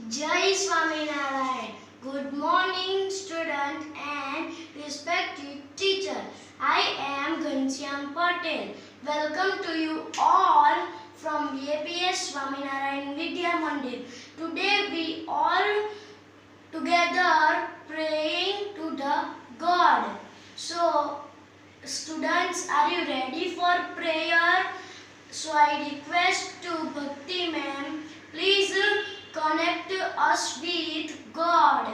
Jai Swaminarayan. Good morning, student and respected teacher. I am Ghanshyam Patel. Welcome to you all from APS Swaminarayan Vidya Mandir. Today we all together praying to the God. So, students, are you ready for prayer? So I request to Bhakti ma'am, please connect us with God.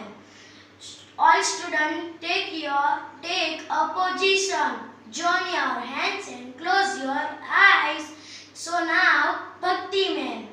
All students take a position. Join your hands and close your eyes. So now Bhakti ma'am.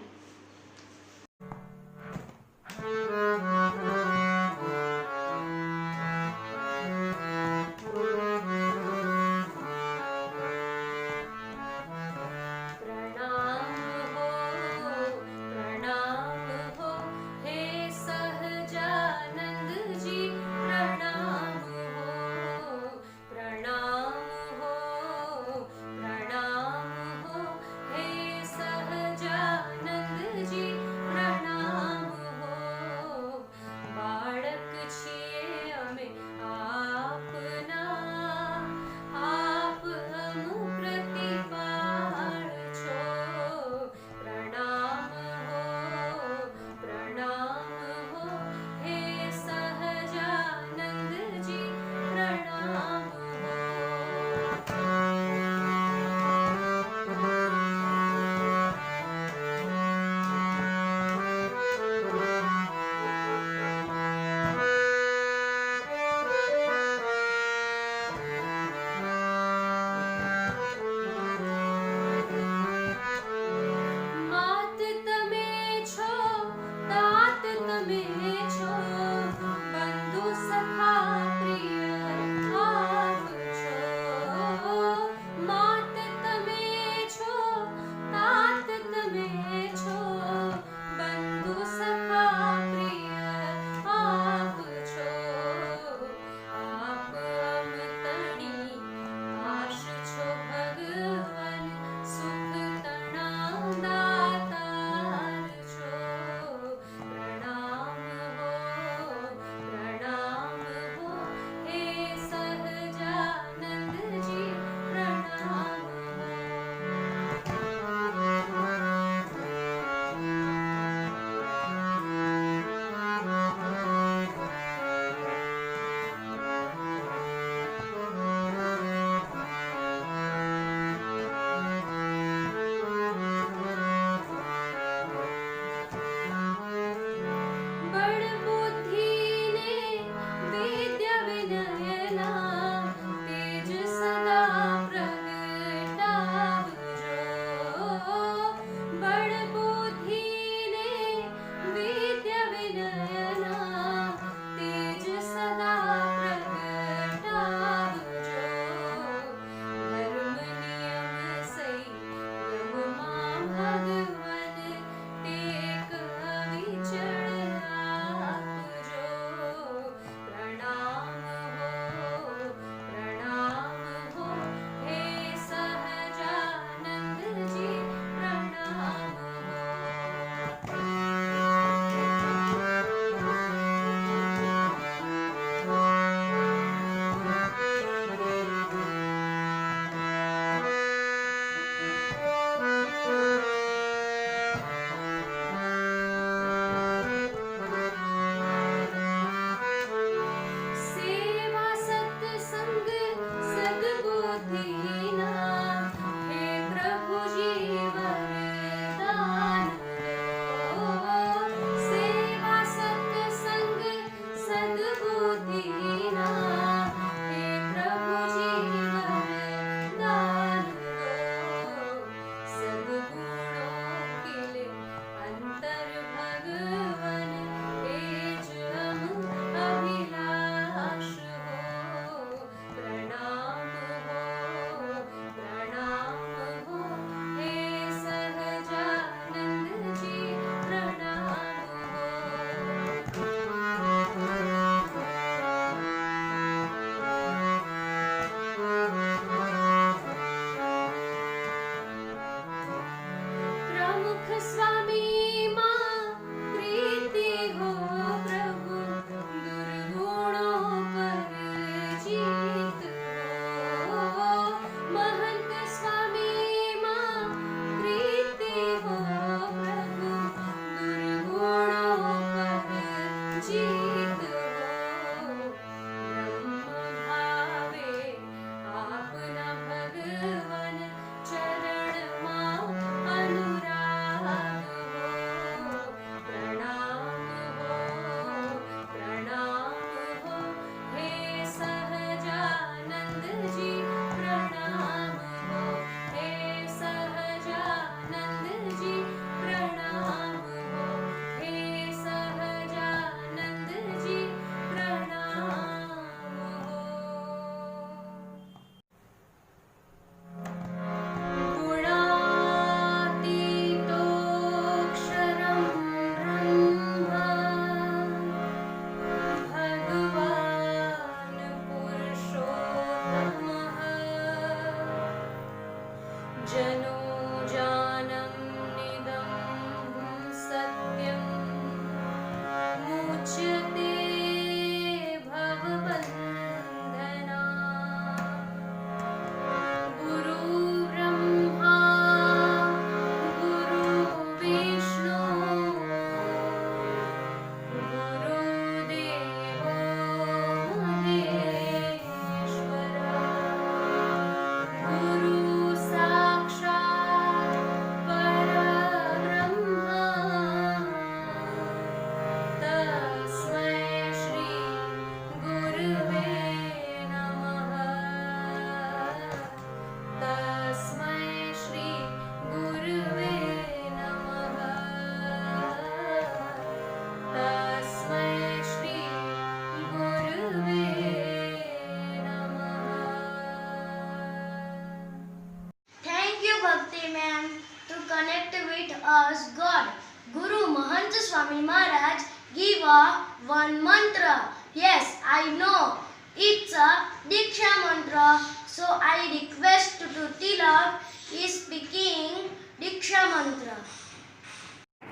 Mahant Swami Maharaj give a one mantra. Yes, I know. It's a Diksha mantra. So I request to Tilak is speaking Diksha mantra.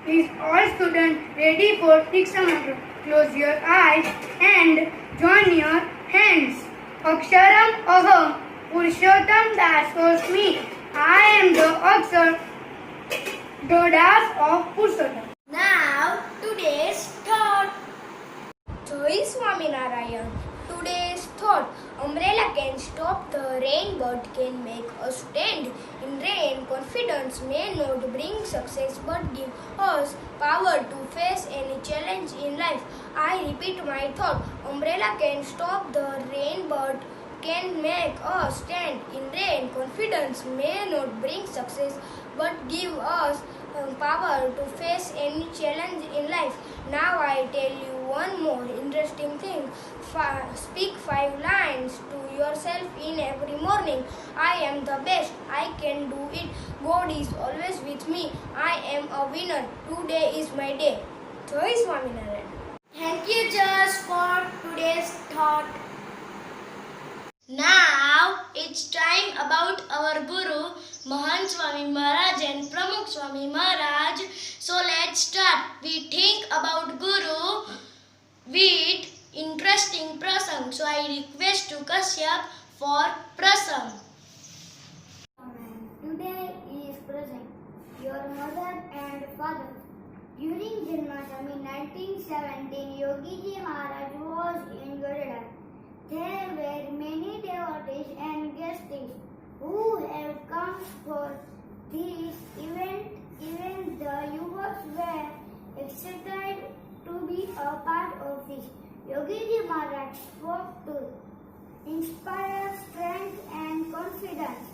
Is all students ready for Diksha mantra? Close your eyes and join your hands. Aksharam Aham Purushottam Dasosmi. I am the Akshar, the Das of Purushottam. Now today's thought. Jai Swaminarayan. Today's thought. Umbrella can stop the rain but can make us stand in rain. Confidence may not bring success but give us power to face any challenge in life. I repeat my thought. Umbrella can stop the rain but can make us stand in rain. Confidence may not bring success but give us power to face any challenge in life. Now I tell you one more interesting thing. Speak 5 lines to yourself in every morning. I am the best. I can do it. God is always with me. I am a winner. Today is my day. Jai Swaminarayan. Thank you, Josh, for today's thought. Now it's time about our Guru Mahant Swami Maharaj and Pramukh Swami Maharaj. So let's start. We think about Guru with interesting prasang. So I request to Kashyap for prasang. Today is present, your mother and father. During Janmashtami 1917, Yogiji Maharaj was in Gadadhar. There were many devotees and guests who have come for this event. Even the yuvaks were excited to be a part of it. Yogiji Maharaj spoke to inspire strength and confidence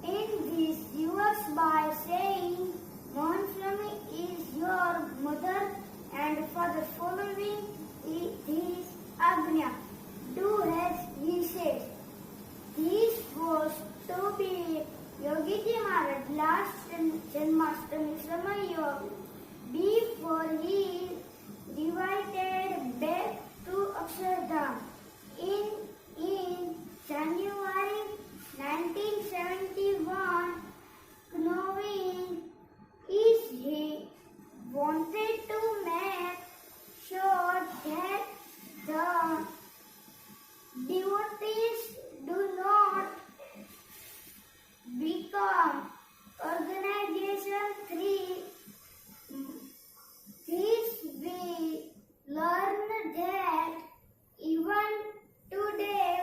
in these yuvaks by saying, Mahant is your mother and father, following his agnya. Do as he said. This was to be Yogiji Maharaj last Janmashtami Samayog before he divided back to Akshardham in January 1971. Knowing is he wanted to make sure that the devotees do not become organization 3. This we learn that even today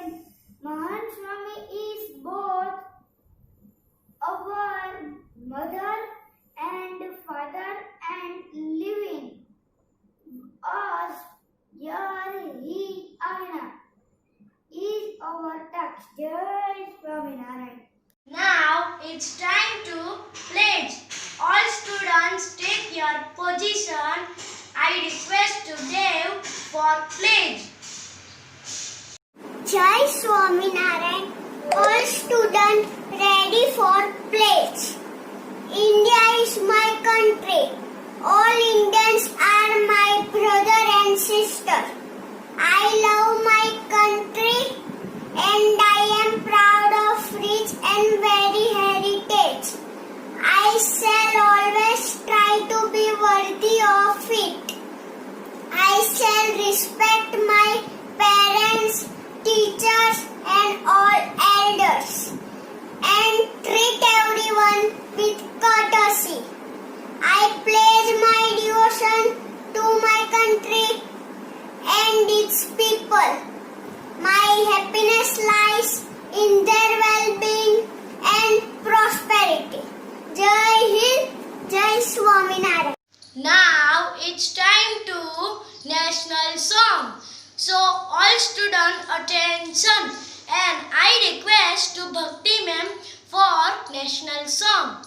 Mahant Swami is both our mother and father and living us here he Agna is our text. Jai Swaminarayan. Now it's time to pledge. All students take your position. I request to Dev for pledge. Jai Swaminarayan. All students ready for pledge. India is my country. All Indians are my brother and sister. I love my country and I am proud of rich and very heritage. I shall always try to be worthy of it. I shall respect my parents, teachers and all elders and treat everyone with courtesy. I pledge my devotion to my country and its people. My happiness lies in their well-being and prosperity. Jai Hind, Jai Swaminarayan. Now it's time to national song. So all student attention and I request to Bhakti ma'am for national song.